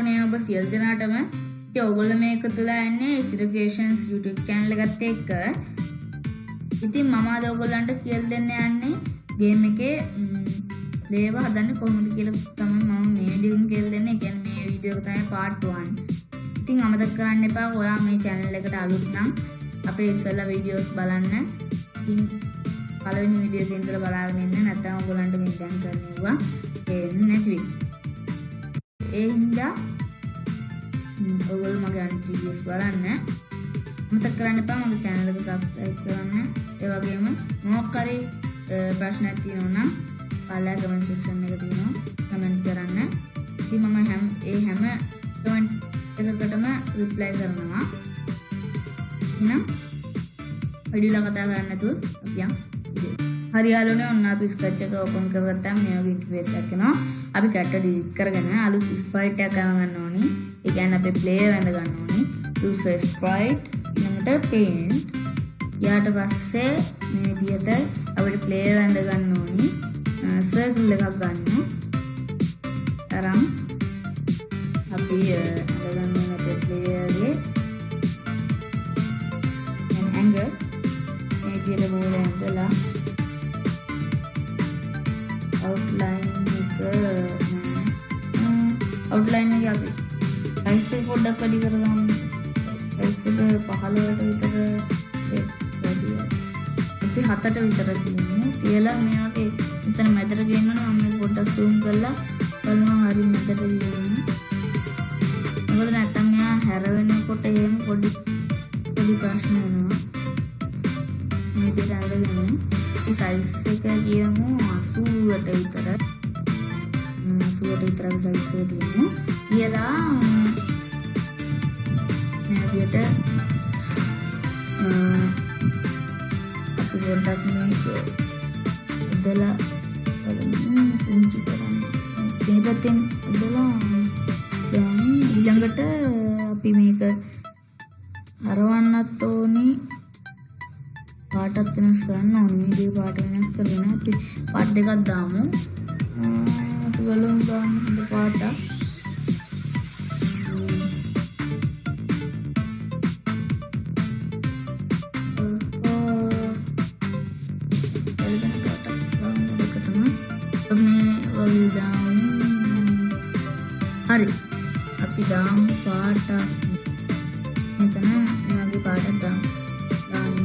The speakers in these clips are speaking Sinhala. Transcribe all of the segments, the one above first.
තෙරුණේ ඔබ සියලු දෙනාටම. ඉතින් ඔයගොල්ලෝ මේක තුලා යන්නේ Isira Creations YouTube channel එකත් එක්ක. ඉතින් මම අද ඔයගොල්ලන්ට කියලා දෙන්න යන්නේ ගේම් එකේ ප්ලේව හදන්නේ කොහොමද කියලා තමයි මම මේ වීඩියෝ එකෙන් කියලා දෙන්නේ. ඒ කියන්නේ මේ වීඩියෝ එක තමයි part 1. ඉතින් අමතක කරන්න එපා ඔයා මේ channel එකට අලුත් නම් අපේ ඉස්සෙල්ලා වීඩියෝස් බලන්න. ඉතින් පළවෙනි වීඩියෝ එකේ ඉඳලා බලාගෙන ඉන්න නැත්නම් ඔයගොල්ලන්ට මේ දැන් කරන්නේවා තේරෙන්නේ නැති වෙයි. ඒ හින්දා ඔයගොල්ලෝ මගේ අනිත් වීඩියෝස් බලන්න. අමතක කරන්න එපා මගේ channel එක subscribe කරන්න. ඒ වගේම මොකක් හරි ප්‍රශ්නයක් තියෙනවා නම් පළල comment section එක තියෙනවා comment කරන්න. ඉතින් මම හැම comment එකකටම reply කරනවා. එහෙනම් වීඩියෝ කතා කරන්න නැතුව අපි යමු. හරි යාළුවනේ ඔන්න අපි ස්ක්‍රැච් එක ඕපන් කරගත්තාම මේ වගේ ඉන්ටර්ෆේස් එකක් එනවා. අපි කැට්ට ඩිලීට් කරගෙන අලුත් ස්ප්‍රයිට් එකක් ගන්න ඕනි. ඒ කියන්නේ අපේ ප්ලේයර් වැඳ ගන්න ඕනි. use sprite ඊළඟට paint. ඊට පස්සේ මේ විදියට අපිට ප්ලේයර් වැඳ ගන්න ඕනි. සර්කිල් එකක් ගන්න. තරම් අපි ගන්න අපේ ප්ලේයර්ගේ angle මේ විදියට බෝල ඇඳලා outline එක අපි size එක පොඩ්ඩක් වැඩි කරගමු. size එක 15ට විතර වැඩි. අපි 7ට විතර තියමු. තියලා මේ වගේ මෙතන මැදට ගේනවා නම් මම පොඩ්ඩක් zoom කරලා බලනවා හරිය මැදට ගියම. මොකද නැත්තම් මෙයා හැරවෙනකොට එහෙම පොඩි ප්‍රශ්න එනවා. මේ විදිහට අරගෙන size එක කියමු 80ට විතර. 80ට විතර size එක තියෙනවා. කියලා මේ විදිහට අපි පොඩ්ඩක් මේක ඉදලා පුංචි කරන්න. මේ පැත්තෙන් ඉදලා දැන් ඊළඟට අපි මේක හරවන්නත් ඕනේ. පාටත් වෙනස් කරන්න ඕනේ. මේ දේ පාට වෙනස් කරගෙන අපි පාට දෙකක් දාමු. අපි බලමු දාමු පාට. හරි අපි දාමු පාට. මෙතන මේ වගේ පාටක් දාමු.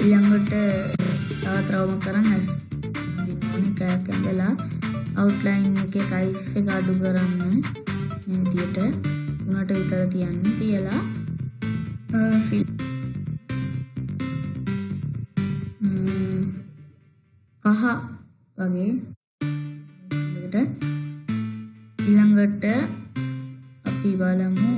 ඊළඟට තවත් රවුම කරන් ඇස් දිනෝනේ කයක් ඇඳලා outline එකේ size එක අඩු කරන්න මේ විදියට 3ට විතර තියන්න. තියලා fill කහ වගේ ඊළඟට අපි බලමු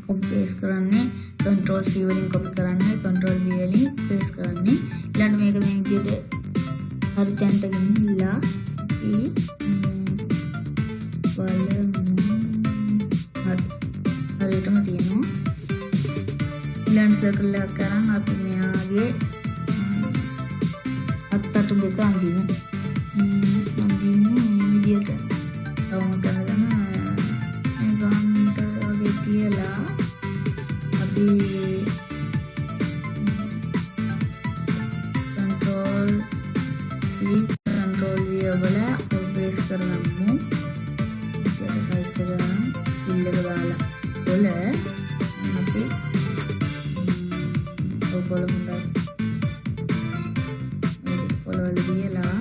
copy paste කරන්නේ control C වලින් copy කරන්නේ control V වලින් paste කරන්නේ. ඊළඟට මේක මේ විදිහට හරි තැනට ගෙනහිල්ලා අපි බලමු. හරියටම තියෙනවා. ඊළඟ circle එකක් කරන් අපි මෙයාගේ අත්තටු දෙක අඳිමු. මේ විදිහට තවම කරගෙන මේ ගන්නට වගේ තියලා අපි control C control V වල paste කරගමු. ඒකට size එක ගන්න fill එක දාලා වල අපි ඔපොල හොඳයි. ඔලවල දියලා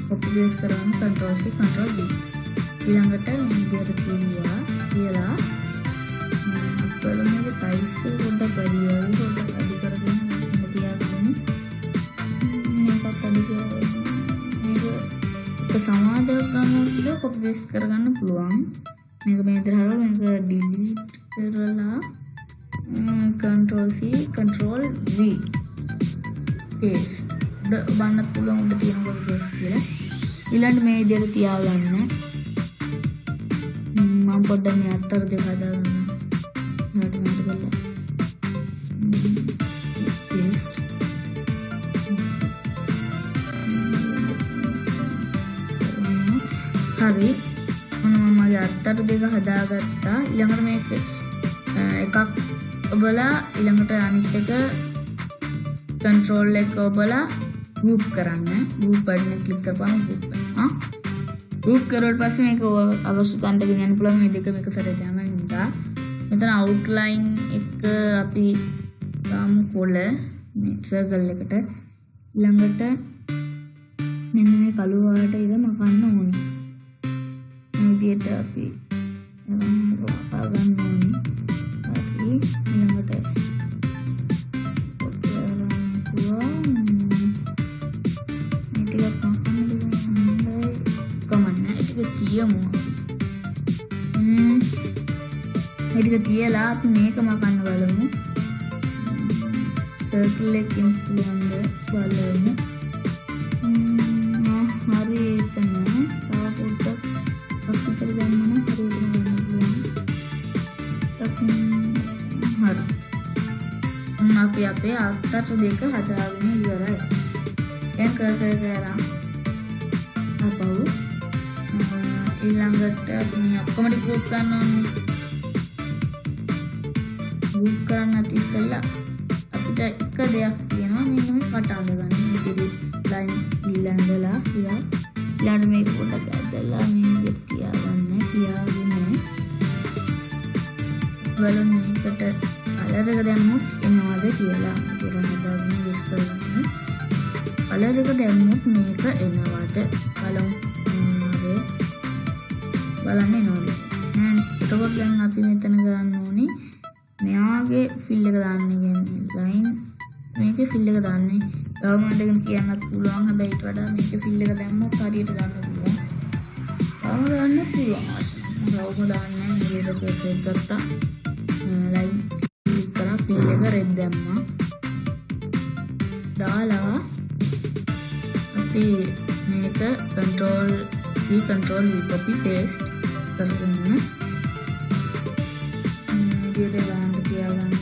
copy paste කරගමු control C control V. ඊළඟට මේ විදිහට කියලා අපල මේක size එක පොඩ්ඩක් වැඩි වගේ පොඩ්ඩක් අඩු කරගෙන මෙතන තියාගමු. මේකත් අඩු කරගෙන මේක සමාදයක් ගන්නොත් copy paste කරගන්න පුළුවන්. මේක මේ විදිහට හරවලා මේක delete කරලා control C control V paste බන්නත් පුළුවන් උඩ තියෙන කොට paste කියලා. ඊළඟට මේ විදිහට තියාගන්න. මම පොඩ්ඩක් මේ අතර දෙක හදාගන්න. හරි මට බලන්න. paste හරි මම මගේ අත්තට දෙක හදාගත්තා. ඊළඟට මේක එකක් ඔබලා ඊළඟට අනිත් එක කන්ට්‍රෝල් එක ඔබලා ගෲප් කරන්න. ගෲප් බටන් එක ක්ලික් කරපුවම ගෲප් වෙනවා. ගෲප් කරුවාට පස්සේ මේක අවශ්‍ය තැනට ගෙනියන්න පුළුවන්. මේ දෙක මේක සැරේට යන නිසා මෙතන අවුට්ලයින් එක අපි දාමු කොළ මේ සර්කල් එකට. ඊළඟට මෙන්න මේ කළු පාට ඉර මකන්න ඕනේ. මේ විදිහට අපි පා ගන්න ඕනේ. හරි ඊළඟට ටික තියලා අපි මේක මකන්න බලමු. සර්කල් එකකින් පුළුවන්ද බලමු. හරි එතන තව පොඩ්ඩක් අක්ෂර ගන්න හරියට ගන්න පුළුවන්. හරි. අපි අපේ අත්තට දෙක හදාගෙන ඉවරයි. දැන් කර්සර් එක අරන් අපව ඊළඟට අපි ඔක්කොම ටික ගෲප් කරන්න ඕනේ. ගෲප් කරන්න ඉස්සෙල්ලා අපිට එක දෙයක් තියෙනවා. මෙන්න මේ කට අඳ ගන්න. මේකේ ලයින් ඉල්ලඳලා ඉතින් ඊළඟ මේක පොඩ්ඩක් ඇදලා මේ විදිහට තියාගන්න. තියාගෙන බලමු මේකට කලර් එක දැම්මොත් එනවද කියලා. ඉතින් හදාගෙන විස් කරගන්න. කලර් එක දැම්මොත් මේක එනවද බලමු. බලන්න එනවද නෑ. එතකොට දැන් අපි මෙතන ගන්න ඕනේ මෙයාගේ ෆිල් එක දාන්න. කියන්නේ ලයින් මේකේ ෆිල් එක දාන්නේ. ගවුම දෙකම කියන්නත් පුළුවන්. හැබැයි ඊට වඩා මේකේ ෆිල් එක දැම්මොත් හරියට ගන්න පුළුවන්. ගවුම දාන්න පුළුවන්. ගවුම දාන්නේ මේ විදිහට ප්‍රෙස් ගත්තා. ලයින් ක්ලික් කරා ෆිල් එක රෙඩ් දැම්මා. දාලා අපි මේක control V copy paste කරගෙන මේකේ දාන්න තියාගන්න.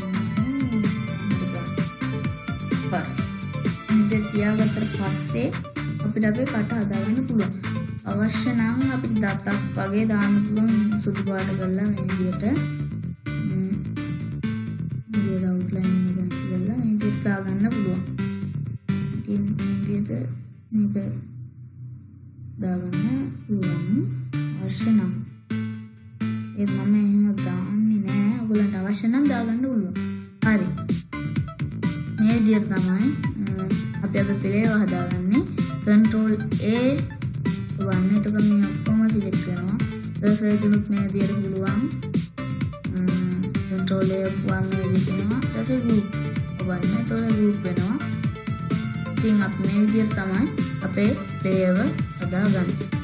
මේක තියාගත්තට පස්සේ අපිට අපේ කට හදාගන්න පුළුවන්. අවශ්‍ය නම් අපිට දතක් වගේ දාන්න පුළුවන්. සුදු පාට කරලා මේ විදිහට මේ අවුට්ලයින් එක නැති කරලා මේ විදිහට දාගන්න පුළුවන්. ඉතින් මේ විදිහට මේක දාගන්න පුළුවන් අවශ්‍ය නම්. ඒත් මම එහෙම දාන්නේ නෑ. ඔයගලන්ට අවශ්‍ය නම් දාගන්න පුළුවන්. හරි. මේ විදිහට තමයි අපි අපේ පෙළේව හදාගන්නේ. control A වන්න. එතකොට මේ ඔක්කොම සිලෙක්ට් වෙනවා. කර්සර් එකෙත් මේ විදිහට පුළුවන්. control A වන්න මේ විදිහට එනවා. ඊට පස්සේ group වන්න. එතකොට group වෙනවා. ඉතින් අපි මේ විදිහට තමයි අපේ පෙළේව හදාගන්නේ.